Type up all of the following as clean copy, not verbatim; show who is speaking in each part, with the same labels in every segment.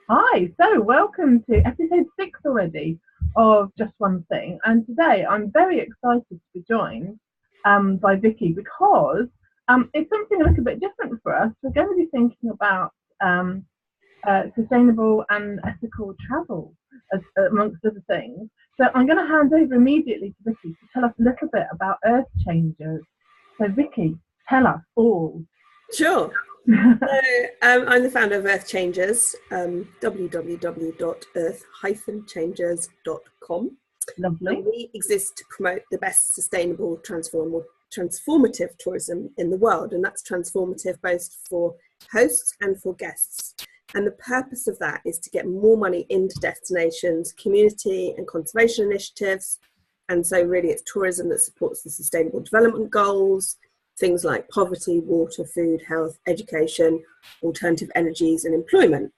Speaker 1: Hi, so welcome to episode 6 already of Just One Thing. And today I'm very excited to be joined by Vicky because it's something a little bit different for us. We're going to be thinking about um, sustainable and ethical travel, amongst other things. So I'm going to hand over immediately to Vicky to tell us a little bit about Earth Changers. So, Vicky, tell us all.
Speaker 2: Sure. So, I'm the founder of Earth Changers, www.earth-changers.com.
Speaker 1: Lovely.
Speaker 2: And we exist to promote the best sustainable, transformative tourism in the world, and that's transformative both for hosts and for guests. And the purpose of that is to get more money into destinations, community and conservation initiatives. And so really it's tourism that supports the sustainable development goals, things like poverty, water, food, health, education, alternative energies and employment.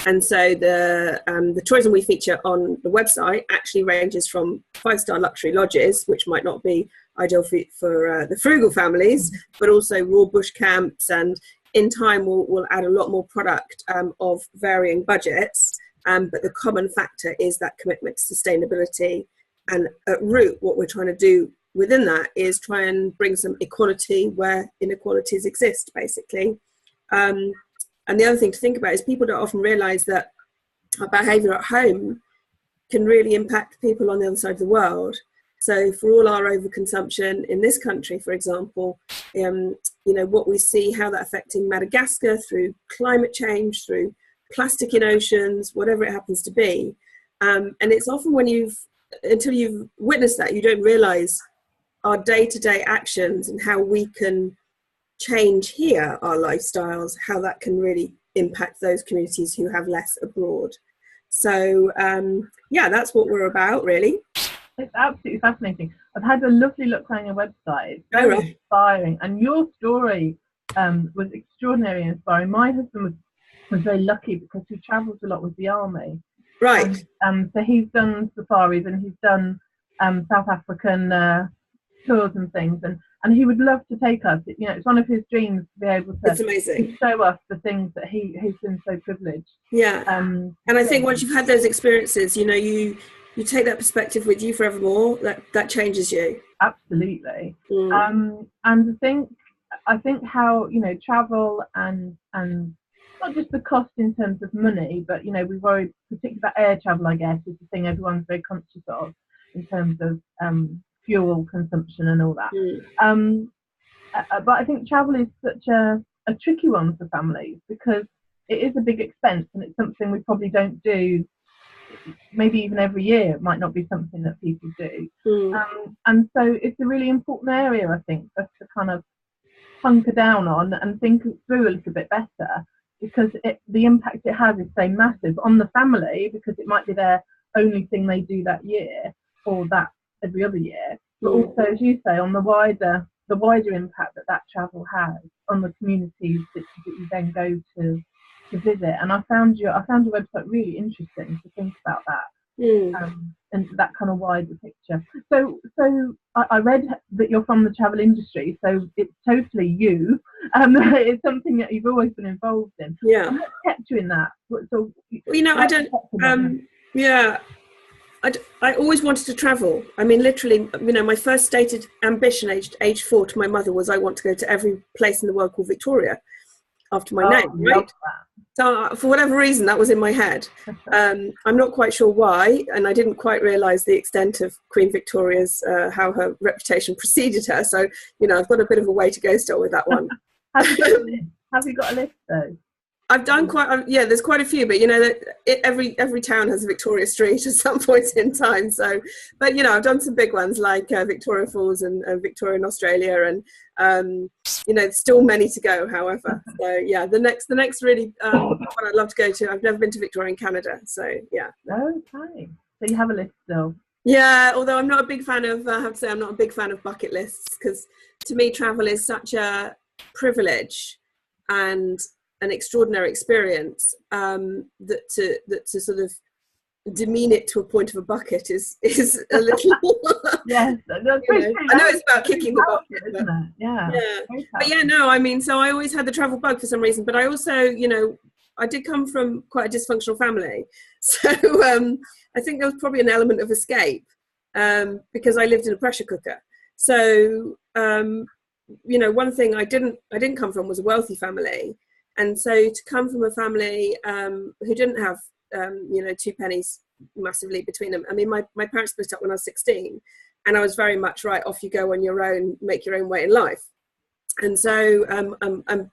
Speaker 2: And so the tourism we feature on the website actually ranges from 5-star luxury lodges, which might not be ideal for the frugal families, but also raw bush camps. And in time, we'll add a lot more product of varying budgets. But the common factor is that commitment to sustainability. And at root, what we're trying to do within that is try and bring some equality where inequalities exist, basically. And the other thing to think about is people don't often realise that our behaviour at home can really impact people on the other side of the world. So for all our overconsumption in this country, for example, what we see, how that affecting Madagascar through climate change, through plastic in oceans, whatever it happens to be. And it's often until you've witnessed that, you don't realise our day-to-day actions and how we can change here our lifestyles, how that can really impact those communities who have less abroad. So that's what we're about, really.
Speaker 1: It's absolutely fascinating. I've had a lovely look on your website. It's very inspiring, and your story was extraordinarily inspiring. My husband was very lucky because he travels a lot with the army.
Speaker 2: Right.
Speaker 1: So he's done safaris and he's done South African tours and things, and he would love to take us. It's one of his dreams to be able to show us the things that he's been so privileged.
Speaker 2: Yeah. And I think once you've had those experiences, you take that perspective with you forevermore. That changes you. Absolutely.
Speaker 1: And I think how travel and not just the cost in terms of money, but we worry particularly about air travel. I guess is the thing everyone's very conscious of in terms of fuel consumption and all that. But I think travel is such a tricky one for families because it is a big expense and it's something we probably don't do maybe even every year. It might not be something that people do. And so it's a really important area, I think, for us to kind of hunker down on and think it through a little bit better, because the impact it has is so massive on the family because it might be their only thing they do that year or that every other year, but also, as you say, on the wider impact that travel has on the communities that you then go to visit. And I found your website really interesting to think about that and that kind of wider picture. So I read that you're from the travel industry, so it's totally you. It's something that you've always been involved in.
Speaker 2: Yeah.
Speaker 1: And what kept you in that? So,
Speaker 2: I don't. I always wanted to travel. I mean, literally, my first stated ambition age 4 to my mother was I want to go to every place in the world called Victoria after my name, right? So for whatever reason, that was in my head. I'm not quite sure why, and I didn't quite realise the extent of Queen Victoria's, how her reputation preceded her. So, I've got a bit of a way to go still with that one.
Speaker 1: Have you got a list though?
Speaker 2: I've done there's quite a few, but every town has a Victoria Street at some point in time. So, but I've done some big ones like Victoria Falls and Victoria in Australia, and still many to go. However, so the next really one I'd love to go to. I've never been to Victoria in Canada, so yeah.
Speaker 1: Okay, so you have a list still.
Speaker 2: Yeah, although I'm not a big fan of, I have to say, I'm not a big fan of bucket lists because to me travel is such a privilege and an extraordinary experience that to sort of demean it to a point of a bucket is a little
Speaker 1: yes,
Speaker 2: I know it's about kicking the bucket,
Speaker 1: isn't it? Yeah.
Speaker 2: But I mean, so I always had the travel bug for some reason, but I also I did come from quite a dysfunctional family. So I think there was probably an element of escape, because I lived in a pressure cooker. So, you know, one thing I didn't come from was a wealthy family. And so to come from a family who didn't have, you know, two pennies massively between them. I mean, my parents split up when I was 16, and I was very much, right, off you go on your own, make your own way in life. And so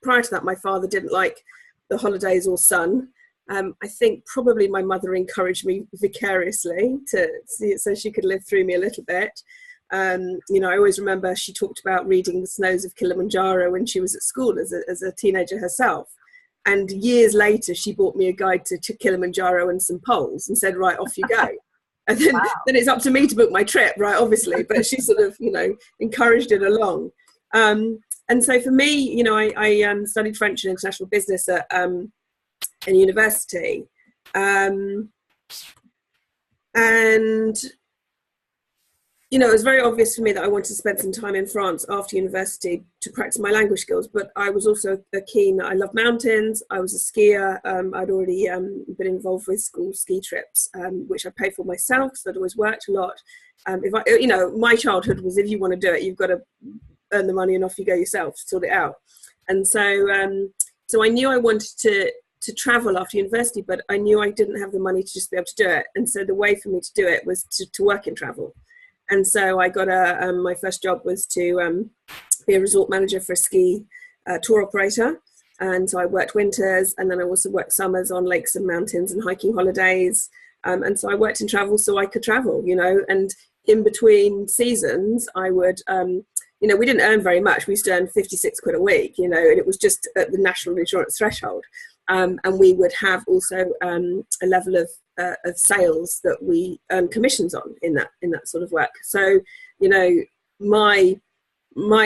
Speaker 2: prior to that, my father didn't like the holidays or sun. I think probably my mother encouraged me vicariously to see it so she could live through me a little bit. You know, I always remember she talked about reading The Snows of Kilimanjaro when she was at school as a teenager herself. And years later, she bought me a guide to Kilimanjaro and some poles and said, right, off you go. And then,
Speaker 1: Wow.
Speaker 2: then it's up to me to book my trip, right, obviously. But she sort of, you know, encouraged it along. And so for me, you know, I studied French and international business at university. And, you know, it was very obvious for me that I wanted to spend some time in France after university to practice my language skills. But I was also I love mountains. I was a skier. I'd already been involved with school ski trips, which I paid for myself, so I'd always worked a lot. If I, you know, my childhood was, if you want to do it, you've got to earn the money and off you go yourself to sort it out. And so so I knew I wanted to travel after university, but I knew I didn't have the money to just be able to do it. And so the way for me to do it was to work in travel. And so I got my first job was to be a resort manager for a ski tour operator. And so I worked winters, and then I also worked summers on lakes and mountains and hiking holidays. And so I worked in travel so I could travel, you know, and in between seasons, I would, you know, we didn't earn very much. We used to earn 56 quid a week, you know, and it was just at the national insurance threshold. And we would have also a level of sales that we earn commissions on in that sort of work. So, you know, my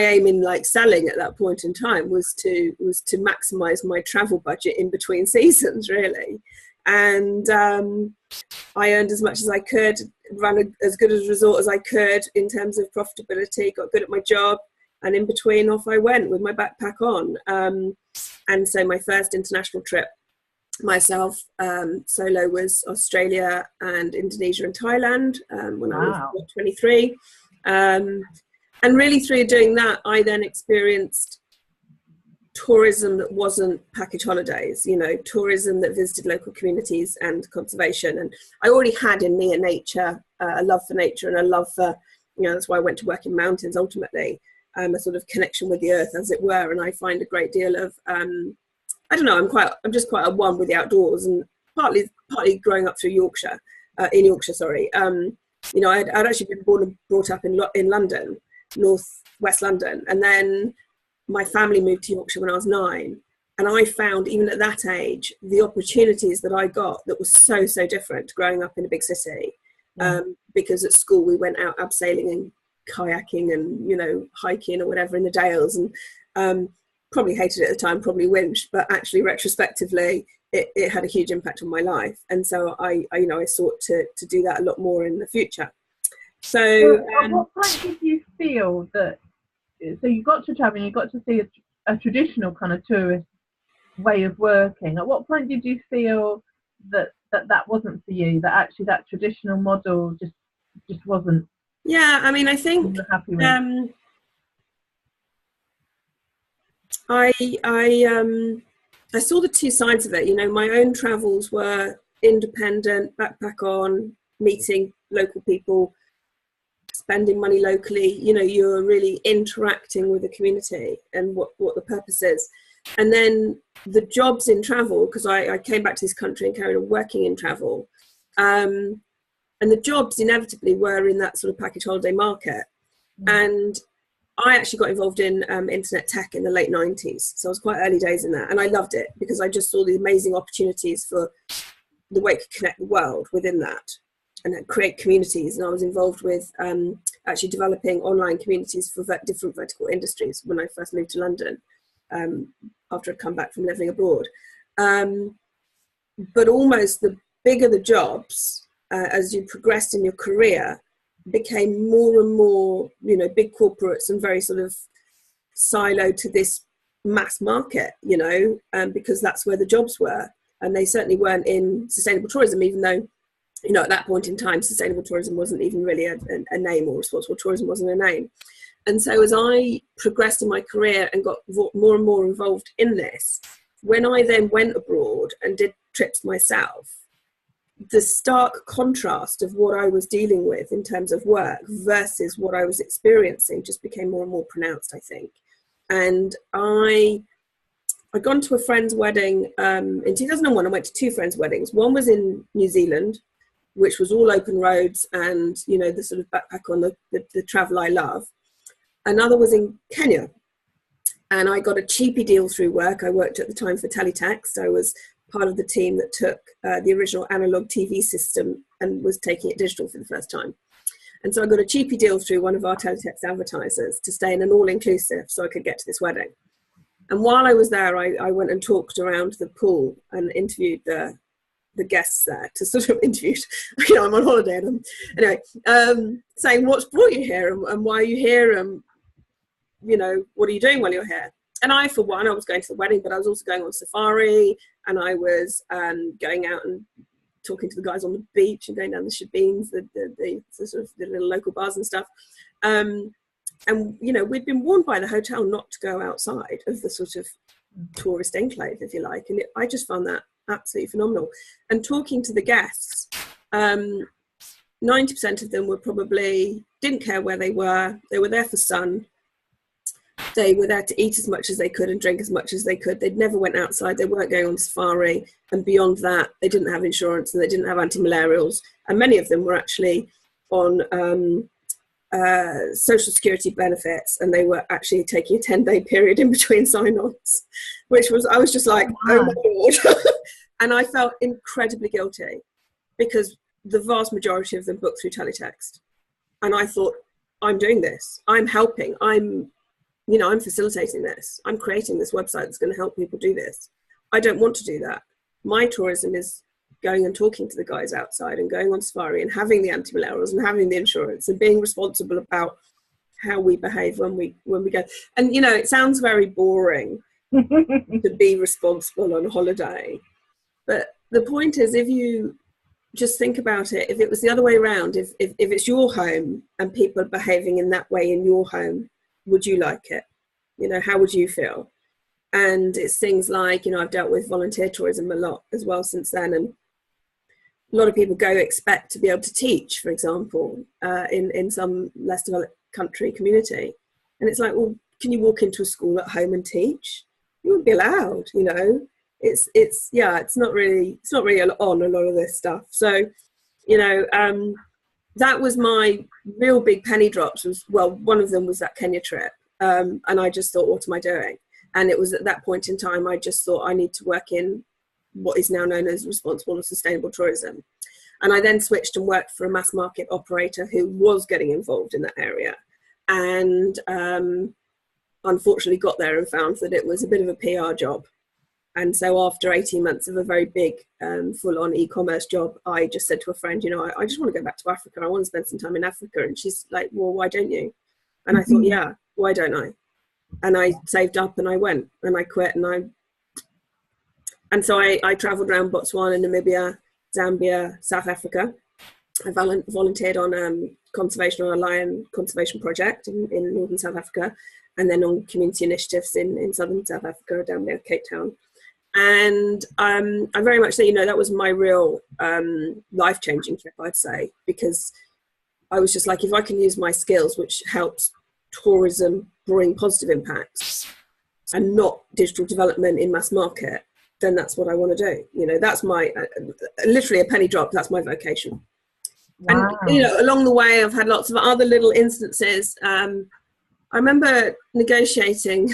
Speaker 2: aim in like selling at that point in time was to maximize my travel budget in between seasons, really. And I earned as much as I could, ran as good a resort as I could in terms of profitability, got good at my job, and in between off I went with my backpack on. And so my first international trip myself solo was Australia and Indonesia and Thailand when I was 23. And really through doing that, I then experienced tourism that wasn't package holidays, you know, tourism that visited local communities and conservation. And I already had in me a nature, a love for nature, and a love for, you know, that's why I went to work in mountains ultimately, a sort of connection with the earth, as it were. And I find a great deal of, I don't know, I'm just quite a one with the outdoors, and partly growing up through Yorkshire, in Yorkshire, sorry. You know, I'd actually been born and brought up in London, West London, and then my family moved to Yorkshire when I was 9, and I found even at that age the opportunities that I got that was so different growing up in a big city, because at school we went out abseiling and kayaking and, you know, hiking or whatever in the Dales, and probably hated it at the time, probably whinged, but actually retrospectively it had a huge impact on my life. And so I you know, I sought to do that a lot more in the future. So
Speaker 1: at what point did you feel that, so you got to travel and you got to see a traditional kind of tourist way of working, at what point did you feel that wasn't for you, that actually that traditional model just wasn't?
Speaker 2: Yeah, I mean, I think
Speaker 1: happy with?
Speaker 2: I saw the two sides of it. You know, my own travels were independent, backpack on, meeting local people, spending money locally. You know, you're really interacting with the community and what the purpose is. And then the jobs in travel, because I came back to this country and carried on working in travel. And the jobs inevitably were in that sort of package holiday market. And I actually got involved in internet tech in the late 90s. So I was quite early days in that. And I loved it because I just saw the amazing opportunities for the way to connect the world within that and create communities. And I was involved with actually developing online communities for different vertical industries when I first moved to London, after I'd come back from living abroad. But almost the bigger the jobs, as you progressed in your career, became more and more, you know, big corporates and very sort of siloed to this mass market, you know, because that's where the jobs were. and they certainly weren't in sustainable tourism, even though, you know, at that point in time, sustainable tourism wasn't even really a name, or responsible tourism wasn't a name. And so as I progressed in my career and got more and more involved in this, when I then went abroad and did trips myself, the stark contrast of what I was dealing with in terms of work versus what I was experiencing just became more and more pronounced, I think. And I'd gone to a friend's wedding in 2001. I went to two friends' weddings. One was in New Zealand, which was all open roads and, you know, the sort of backpack on the travel I love. Another was in Kenya. And I got a cheapy deal through work. I worked at the time for Teletext. I was part of the team that took the original analog TV system and was taking it digital for the first time. And so I got a cheapy deal through one of our Teletext advertisers to stay in an all-inclusive so I could get to this wedding. And while I was there, I went and talked around the pool and interviewed the guests there, to sort of interview, you know, I'm on holiday. And anyway, saying what's brought you here and why are you here, and, you know, what are you doing while you're here? And I, for one, I was going to the wedding, but I was also going on safari, and I was going out and talking to the guys on the beach and going down the shebeens, the sort of the little local bars and stuff. And, you know, we'd been warned by the hotel not to go outside of the sort of tourist enclave, if you like. And I just found that absolutely phenomenal. And talking to the guests, 90% of them were probably, didn't care where they were there for sun. They were there to eat as much as they could and drink as much as they could. They'd never went outside. They weren't going on safari. And beyond that, they didn't have insurance and they didn't have anti-malarials. And many of them were actually on social security benefits, and they were actually taking a 10-day period in between sign-ons, which was, I was just like, oh my Lord. And I felt incredibly guilty because the vast majority of them booked through Teletext. And I thought, I'm doing this. I'm helping. I'm facilitating this. I'm creating this website that's going to help people do this. I don't want to do that. My tourism is going and talking to the guys outside and going on safari and having the anti-malarials and having the insurance and being responsible about how we behave when we go. And, you know, it sounds very boring to be responsible on holiday. But the point is, if you just think about it, if it was the other way around, if it's your home and people are behaving in that way in your home, would you like it? You know, how would you feel? And it's things like, you know, I've dealt with volunteer tourism a lot as well since then. And a lot of people expect to be able to teach, for example, in some less developed country community. And it's like, well, can you walk into a school at home and teach? You wouldn't be allowed, you know. It's not really on a lot of this stuff. So, you know, that was my real big penny drops. One of them was that Kenya trip. And I just thought, what am I doing? And it was at that point in time, I just thought I need to work in what is now known as responsible and sustainable tourism. And I then switched and worked for a mass market operator who was getting involved in that area. And unfortunately got there and found that it was a bit of a PR job. And so after 18 months of a very big full-on e-commerce job, I just said to a friend, you know, I just want to go back to Africa. I want to spend some time in Africa. And she's like, well, why don't you? And I thought, yeah, why don't I? And I saved up and I went and I quit. And so I traveled around Botswana, Namibia, Zambia, South Africa. I volunteered on a lion conservation project in northern South Africa, and then on community initiatives in southern South Africa, down near Cape Town. And I very much say, you know, that was my real life-changing trip, I'd say, because I was just like, if I can use my skills, which helps tourism bring positive impacts and not digital development in mass market, then that's what I want to do. You know, that's my, literally a penny drop, that's my vocation. Wow. And, you know, along the way, I've had lots of other little instances. I remember negotiating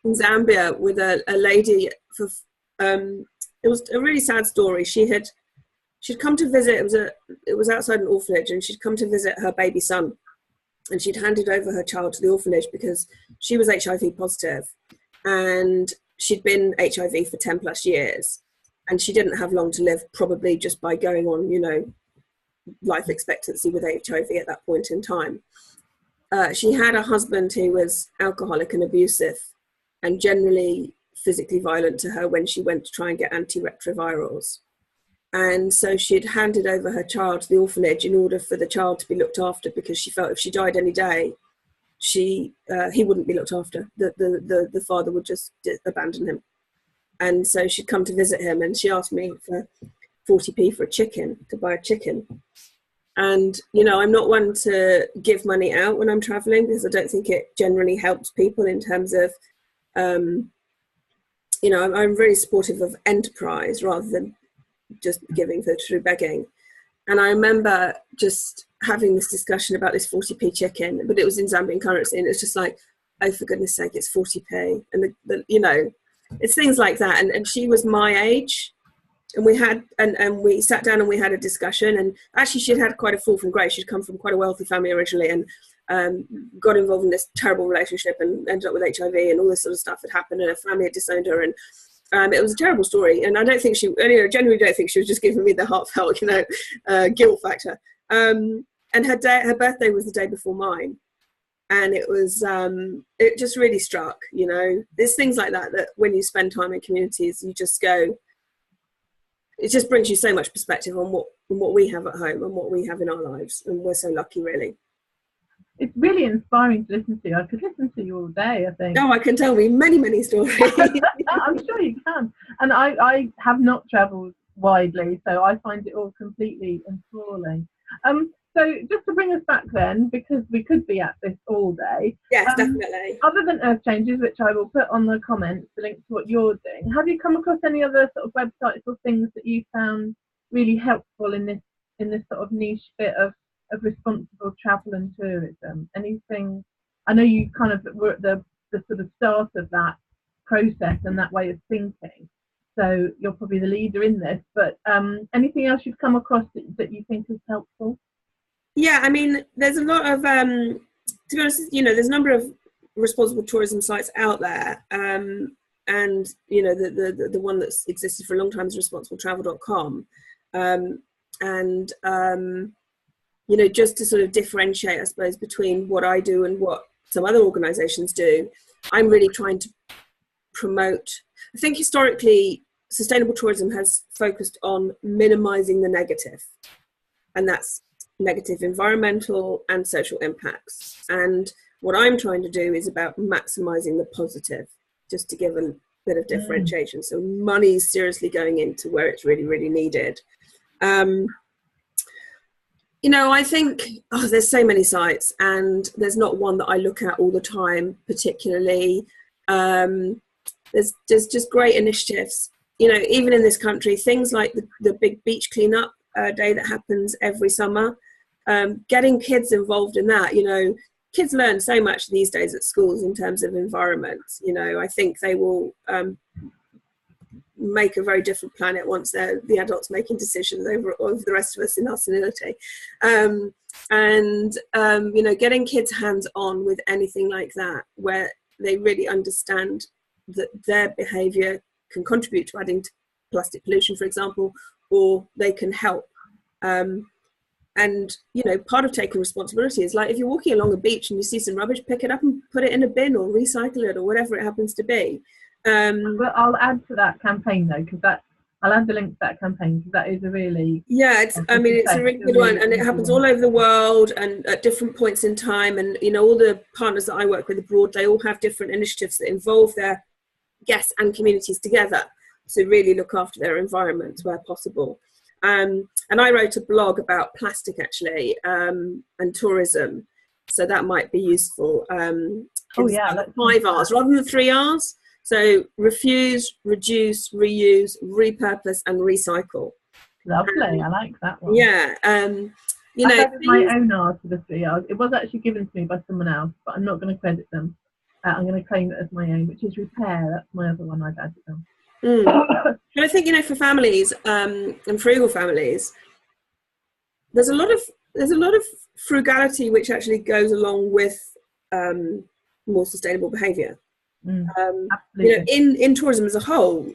Speaker 2: in Zambia with a lady for, it was a really sad story. She'd come to visit, it was outside an orphanage, and she'd come to visit her baby son, and she'd handed over her child to the orphanage because she was HIV positive, and she'd been HIV for 10 plus years, and she didn't have long to live, probably just by going on, you know, life expectancy with HIV at that point in time. She had a husband who was alcoholic and abusive, and generally physically violent to her when she went to try and get antiretrovirals. And so she had handed over her child to the orphanage in order for the child to be looked after, because she felt if she died any day, he wouldn't be looked after. The father would just abandon him. And so she'd come to visit him, and she asked me for 40p for a chicken, to buy a chicken. And, you know, I'm not one to give money out when I'm traveling, because I don't think it generally helps people in terms of, you know, I'm very supportive of enterprise rather than just giving through begging. And I remember just having this discussion about this 40p chicken, but it was in Zambian currency, and it's just like, oh, for goodness sake, it's 40p. And you know, it's things like that. And she was my age, and we had and we sat down and we had a discussion. And actually, she'd had quite a fall from grace. She'd come from quite a wealthy family originally, and got involved in this terrible relationship and ended up with HIV, and all this sort of stuff had happened, and her family had disowned her. And it was a terrible story, and I don't think genuinely don't think she was just giving me the heartfelt, you know, guilt factor. And her birthday was the day before mine, and it was it just really struck, you know. There's things like that when you spend time in communities, you just go. It just brings you so much perspective on what we have at home and what we have in our lives, and we're so lucky, really.
Speaker 1: It's really inspiring to listen to. I could listen to you all day, I think.
Speaker 2: No, I can tell me many stories.
Speaker 1: I'm sure you can. And I have not travelled widely, so I find it all completely enthralling. So just to bring us back then, because we could be at this all day.
Speaker 2: Yes, definitely.
Speaker 1: Other than Earth Changes, which I will put on the comments, the link to what you're doing, have you come across any other sort of websites or things that you found really helpful in this sort of niche bit of responsible travel and tourism? Anything? I know you kind of were at the sort of start of that process and that way of thinking, so you're probably the leader in this, but anything else you've come across that you think is helpful?
Speaker 2: Yeah, I mean, there's a lot of to be honest, you know, there's a number of responsible tourism sites out there, and you know, the one that's existed for a long time is responsibletravel.com, and you know, just to sort of differentiate, I suppose, between what I do and what some other organisations do, I'm really trying to promote. I think historically, sustainable tourism has focused on minimising the negative, and that's negative environmental and social impacts. And what I'm trying to do is about maximising the positive, just to give a bit of differentiation. So money's seriously going into where it's really, really needed. You know, I think there's so many sites, and there's not one that I look at all the time particularly. There's just great initiatives, you know, even in this country, things like the big beach cleanup day that happens every summer, getting kids involved in that. You know, kids learn so much these days at schools in terms of environment. You know, I think they will make a very different planet once they're the adults making decisions over the rest of us in our senility. You know, getting kids hands on with anything like that, where they really understand that their behaviour can contribute to adding to plastic pollution, for example, or they can help. And, you know, part of taking responsibility is like, if you're walking along a beach and you see some rubbish, pick it up and put it in a bin or recycle it or whatever it happens to be.
Speaker 1: But I'll add to that campaign though, because I'll add the link to that campaign, because that is a really
Speaker 2: it's a really good one, and it happens all over the world and at different points in time. And you know, all the partners that I work with abroad, they all have different initiatives that involve their guests and communities together to really look after their environments where possible. And I wrote a blog about plastic actually, and tourism, so that might be useful. 5 R's rather than the 3 R's. So refuse, reduce, reuse, repurpose, and recycle.
Speaker 1: Lovely, I like that one.
Speaker 2: Yeah, you know,
Speaker 1: added my own R to the 3 R's. It was actually given to me by someone else, but I'm not going to credit them. I'm going to claim it as my own, which is repair. That's my other one I've added them.
Speaker 2: But I think, you know, for families and frugal families, there's a lot of frugality which actually goes along with more sustainable behaviour. You know, in tourism as a whole,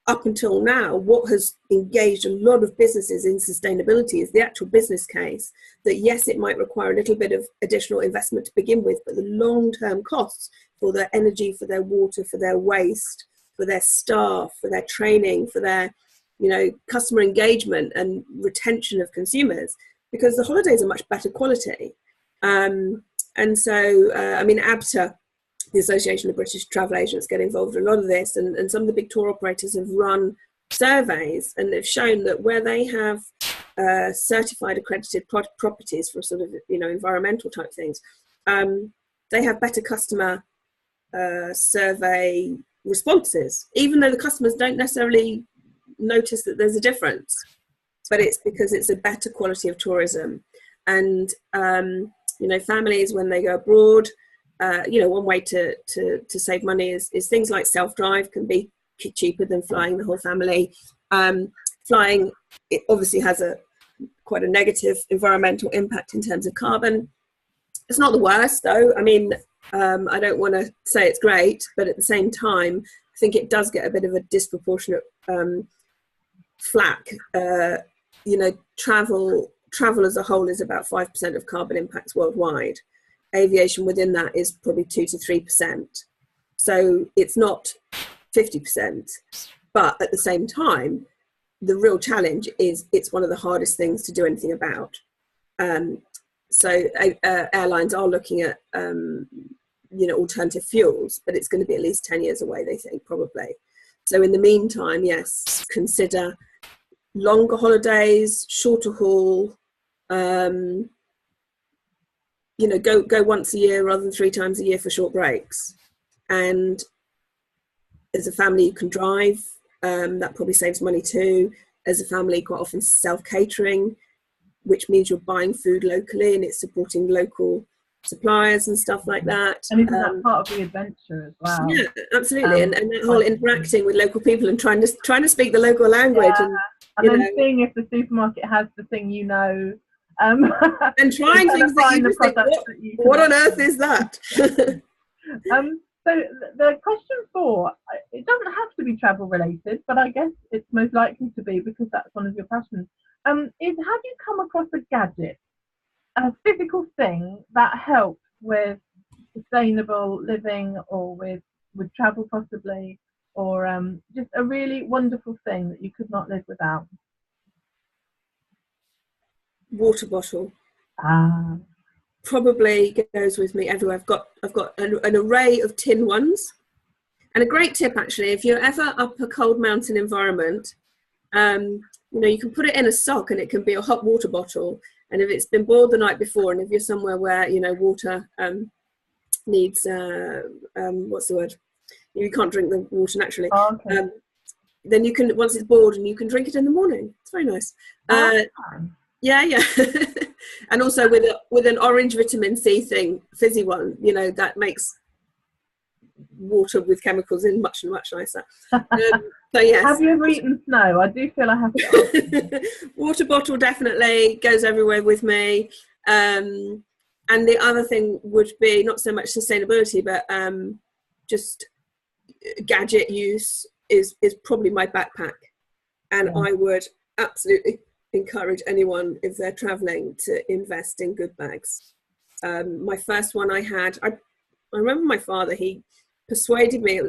Speaker 2: up until now, what has engaged a lot of businesses in sustainability is the actual business case that, yes, it might require a little bit of additional investment to begin with, but the long-term costs for their energy, for their water, for their waste, for their staff, for their training, for their, you know, customer engagement and retention of consumers, because the holidays are much better quality. And so, I mean, ABTA, the Association of British Travel Agents, get involved in a lot of this, and some of the big tour operators have run surveys, and they've shown that where they have certified accredited properties for sort of, you know, environmental type things, they have better customer survey responses, even though the customers don't necessarily notice that there's a difference, but it's because it's a better quality of tourism. And you know, families, when they go abroad, you know, one way to save money is things like self-drive can be cheaper than flying the whole family. Flying, it obviously has quite a negative environmental impact in terms of carbon. It's not the worst though. I mean, I don't want to say it's great, but at the same time, I think it does get a bit of a disproportionate flack. You know, travel as a whole is about 5% of carbon impacts worldwide. Aviation within that is probably 2 to 3%. So it's not 50%, but at the same time, the real challenge is it's one of the hardest things to do anything about. So airlines are looking at you know, alternative fuels, but it's going to be at least 10 years away, they think, probably. So in the meantime, yes, consider longer holidays, shorter haul, you know, go once a year rather than 3 times a year for short breaks. And as a family, you can drive. That probably saves money too. As a family, quite often self-catering, which means you're buying food locally and it's supporting local suppliers and stuff like that.
Speaker 1: And isn't that part of the adventure as well?
Speaker 2: Yeah, absolutely. And that whole interacting with local people and trying to speak the local language.
Speaker 1: Yeah. And then seeing if the supermarket has the thing, you know.
Speaker 2: And trying things that you just think, what on earth is that?
Speaker 1: So the question 4, it doesn't have to be travel related, but I guess it's most likely to be because that's one of your passions. Is, have you come across a gadget, a physical thing that helps with sustainable living or with travel possibly, or just a really wonderful thing that you could not live without?
Speaker 2: Water bottle.
Speaker 1: Ah.
Speaker 2: Probably goes with me everywhere. I've got an array of tin ones, and a great tip actually, if you're ever up a cold mountain environment, you know, you can put it in a sock and it can be a hot water bottle, and if it's been boiled the night before, and if you're somewhere where, you know, water needs what's the word, you can't drink the water naturally, then you can, once it's boiled, and you can drink it in the morning. It's very nice. Yeah. And also with an orange vitamin C thing, fizzy one, you know, that makes water with chemicals in much nicer. So yes.
Speaker 1: Have you ever eaten snow? I do feel I have to.
Speaker 2: Water bottle definitely goes everywhere with me. And the other thing would be not so much sustainability, but just gadget use is probably my backpack. And I would absolutely encourage anyone, if they're traveling, to invest in good bags. My first one I remember my father, he persuaded me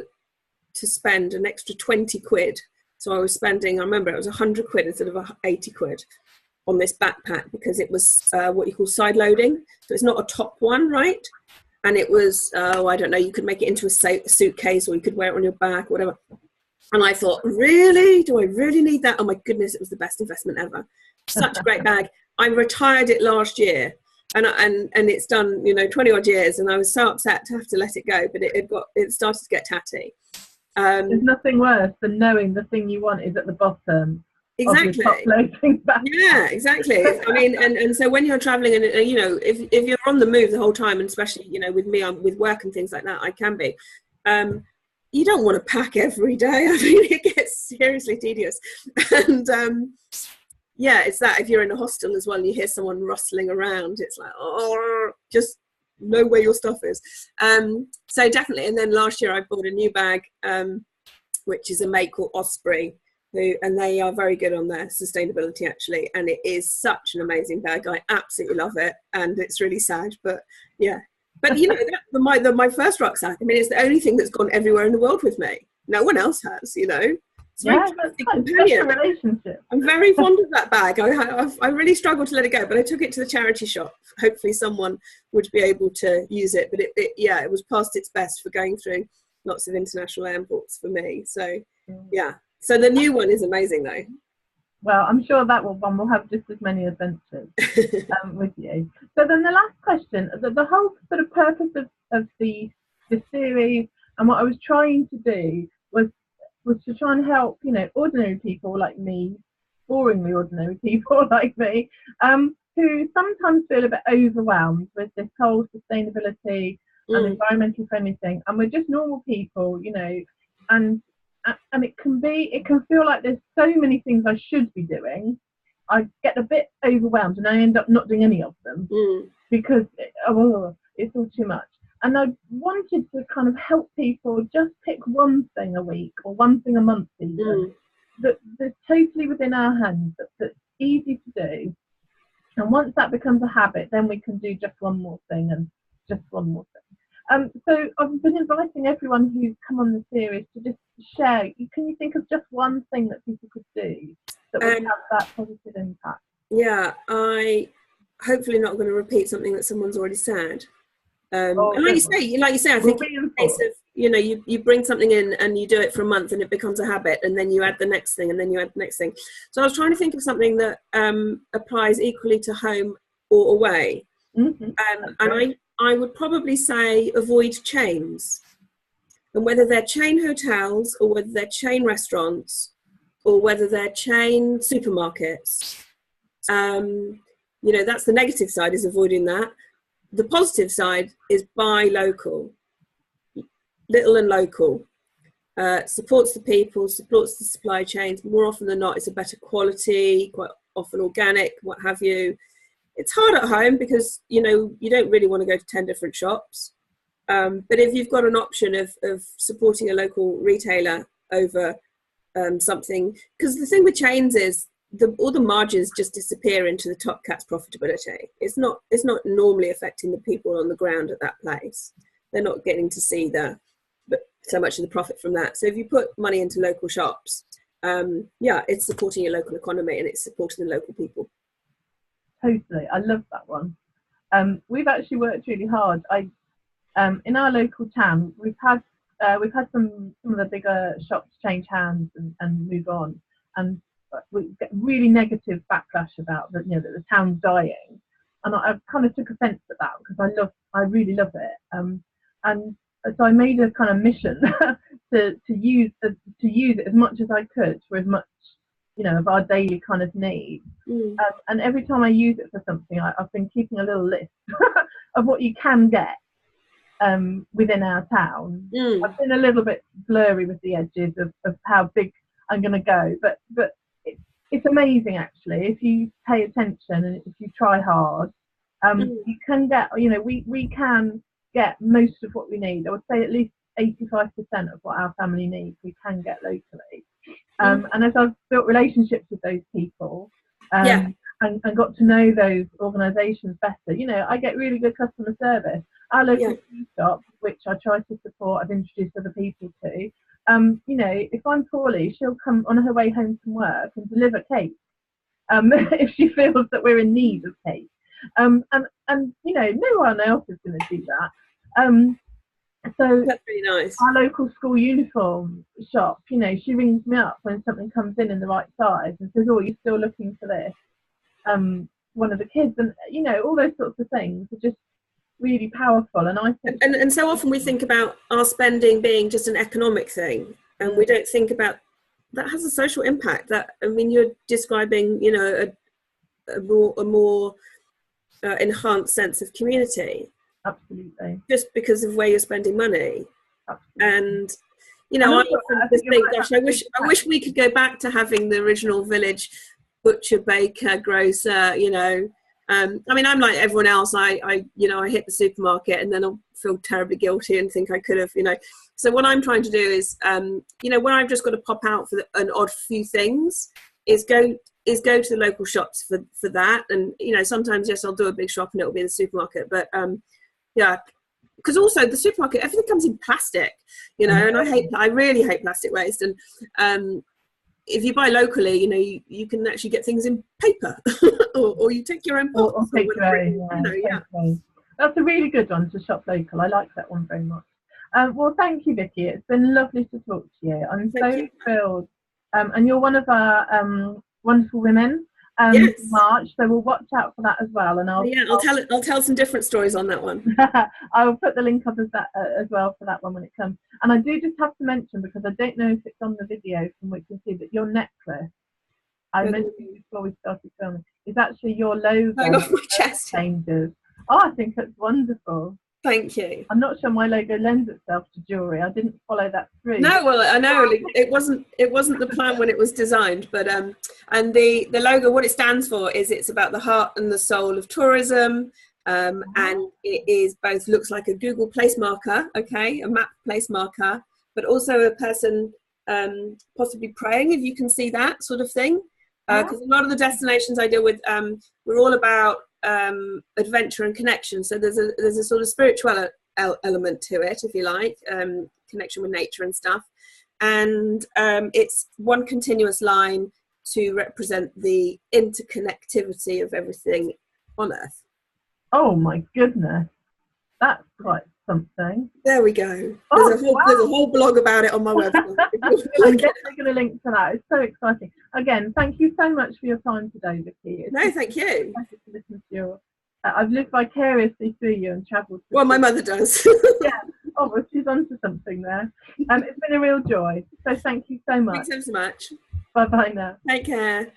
Speaker 2: to spend an extra 20 quid. So I was spending, I remember it was 100 quid instead of 80 quid on this backpack, because it was what you call side loading. So it's not a top one, right? And it was, I don't know, you could make it into a suitcase, or you could wear it on your back, whatever. And I thought, really? Do I really need that? Oh my goodness, it was the best investment ever. Such a great bag. I retired it last year, and it's done, you know, 20 odd years, and I was so upset to have to let it go, but it started to get tatty.
Speaker 1: There's nothing worse than knowing the thing you want is at the bottom.
Speaker 2: Exactly. Yeah, exactly. I mean, and so when you're traveling, and you know, if you're on the move the whole time, and especially, you know, with me, I'm with work and things like that, I can be. You don't want to pack every day. I mean, it gets seriously tedious. And yeah, it's that. If you're in a hostel as well, and you hear someone rustling around, it's like, oh, just know where your stuff is. So definitely. And then last year I bought a new bag, which is a mate called Osprey, and they are very good on their sustainability actually. And it is such an amazing bag. I absolutely love it, and it's really sad, but yeah. But you know, my first rucksack, I mean, it's the only thing that's gone everywhere in the world with me. no one else has, you know. It's a very trusty
Speaker 1: companion. Relationship.
Speaker 2: I'm very fond of that bag. I really struggled to let it go, but I took it to the charity shop. Hopefully someone would be able to use it, but it was past its best for going through lots of international airports for me. So yeah, so the new one is amazing though.
Speaker 1: Well, I'm sure that one will have just as many adventures with you. So then the last question, the whole sort of purpose of the series and what I was trying to do was to try and help, you know, ordinary people like me, boringly ordinary people like me, who sometimes feel a bit overwhelmed with this whole sustainability and environmentally friendly thing. And we're just normal people, you know, and it can feel like there's so many things I should be doing. I get a bit overwhelmed and I end up not doing any of them because it's all too much. And I wanted to kind of help people just pick one thing a week or one thing a month even that's totally within our hands, that's easy to do. And once that becomes a habit, then we can do just one more thing and just one more thing. So I've been inviting everyone who's come on the series to just share. Can you think of just one thing that people could do that would have that positive impact?
Speaker 2: Yeah, hopefully not going to repeat something that someone's already said. And like you say, I think it's a case of, you know, you bring something in and you do it for a month and it becomes a habit, and then you add the next thing and then you add the next thing. So I was trying to think of something that applies equally to home or away. And I would probably say avoid chains, and whether they're chain hotels or whether they're chain restaurants or whether they're chain supermarkets. You know, that's the negative side, is avoiding that. The positive side is buy local, little and local. Supports the people, supports the supply chains. More often than not, it's a better quality, quite often organic, what have you. It's hard at home because, you know, you don't really want to go to 10 different shops. But if you've got an option of supporting a local retailer over something, because the thing with chains is all the margins just disappear into the top cat's profitability. It's not normally affecting the people on the ground at that place. They're not getting to see so much of the profit from that. So if you put money into local shops, it's supporting your local economy and it's supporting the local people.
Speaker 1: Totally, I love that one. We've actually worked really hard. In our local town, we've had some of the bigger shops change hands and move on, and we get really negative backlash about that the town's dying, and I kind of took offence at that because I really love it, and so I made a kind of mission to use it as much as I could for as much of our daily kind of needs. And every time I use it for something, I've been keeping a little list of what you can get within our town. I've been a little bit blurry with the edges of how big I'm going to go, but it's amazing actually if you pay attention and if you try hard. You can get, we can get most of what we need. I would say at least 85% of what our family needs we can get locally. And as I've built relationships with those people and got to know those organisations better, I get really good customer service. Our local tea shop, which I try to support, I've introduced other people to. If I'm poorly, she'll come on her way home from work and deliver cake if she feels that we're in need of cake. And no one else is going to do that. So
Speaker 2: that's really nice.
Speaker 1: Our local school uniform shop, she rings me up when something comes in the right size and says, "Oh, you're still looking for this?" One of the kids, and all those sorts of things are just really powerful. And I think,
Speaker 2: and so often we think about our spending being just an economic thing, and we don't think about that has a social impact. You're describing, a more enhanced sense of community.
Speaker 1: Absolutely.
Speaker 2: Just because of where you're spending money. Absolutely. And I often just think, gosh, I wish we could go back to having the original village butcher, baker, grocer. I'm like everyone else. I hit the supermarket and then I'll feel terribly guilty and think I could have. So what I'm trying to do is, when I've just got to pop out for an odd few things, is go to the local shops for that. And sometimes yes, I'll do a big shop and it'll be in the supermarket, but because also the supermarket, everything comes in plastic, you know, and I really hate plastic waste. And if you buy locally, you know, you can actually get things in paper, or you take your own pots,
Speaker 1: or take your own,
Speaker 2: you know, yeah.
Speaker 1: Okay. That's a really good one, to shop local. I like that one very much. Well, thank you, Vicky. It's been lovely to talk to you. I'm so thrilled. And you're one of our wonderful women.
Speaker 2: Yes.
Speaker 1: March, so we'll watch out for that as well. And
Speaker 2: I'll tell some different stories on that one.
Speaker 1: I will put the link up as well for that one when it comes. And I do just have to mention, because I don't know if it's on the video from which you see, that your necklace, I mentioned before we started filming, is actually your logo
Speaker 2: off my chest.
Speaker 1: Changes. Oh, I think that's wonderful.
Speaker 2: Thank you.
Speaker 1: I'm not sure my logo lends itself to jewellery. I didn't follow that through.
Speaker 2: No, well, I know it wasn't the plan when it was designed, but and the logo, what it stands for is it's about the heart and the soul of tourism, and it is both looks like a Google place marker, okay, a map place marker, but also a person possibly praying, if you can see that sort of thing, because a lot of the destinations I deal with, we're all about adventure and connection. So there's a sort of spiritual element to it, if you like, connection with nature and stuff, and it's one continuous line to represent the interconnectivity of everything on Earth.
Speaker 1: Oh my goodness, that's quite something.
Speaker 2: There we go. There's a whole blog about it on my website.
Speaker 1: I'm definitely going to link to that. It's so exciting. Again, thank you so much for your time today, Vicky.
Speaker 2: No, thank you.
Speaker 1: To listen to your, I've lived vicariously through you and travelled.
Speaker 2: Well, my mother does.
Speaker 1: Yeah. Oh, well, she's onto something there. It's been a real joy. So thank you so much.
Speaker 2: Thanks so much.
Speaker 1: Bye bye now.
Speaker 2: Take care.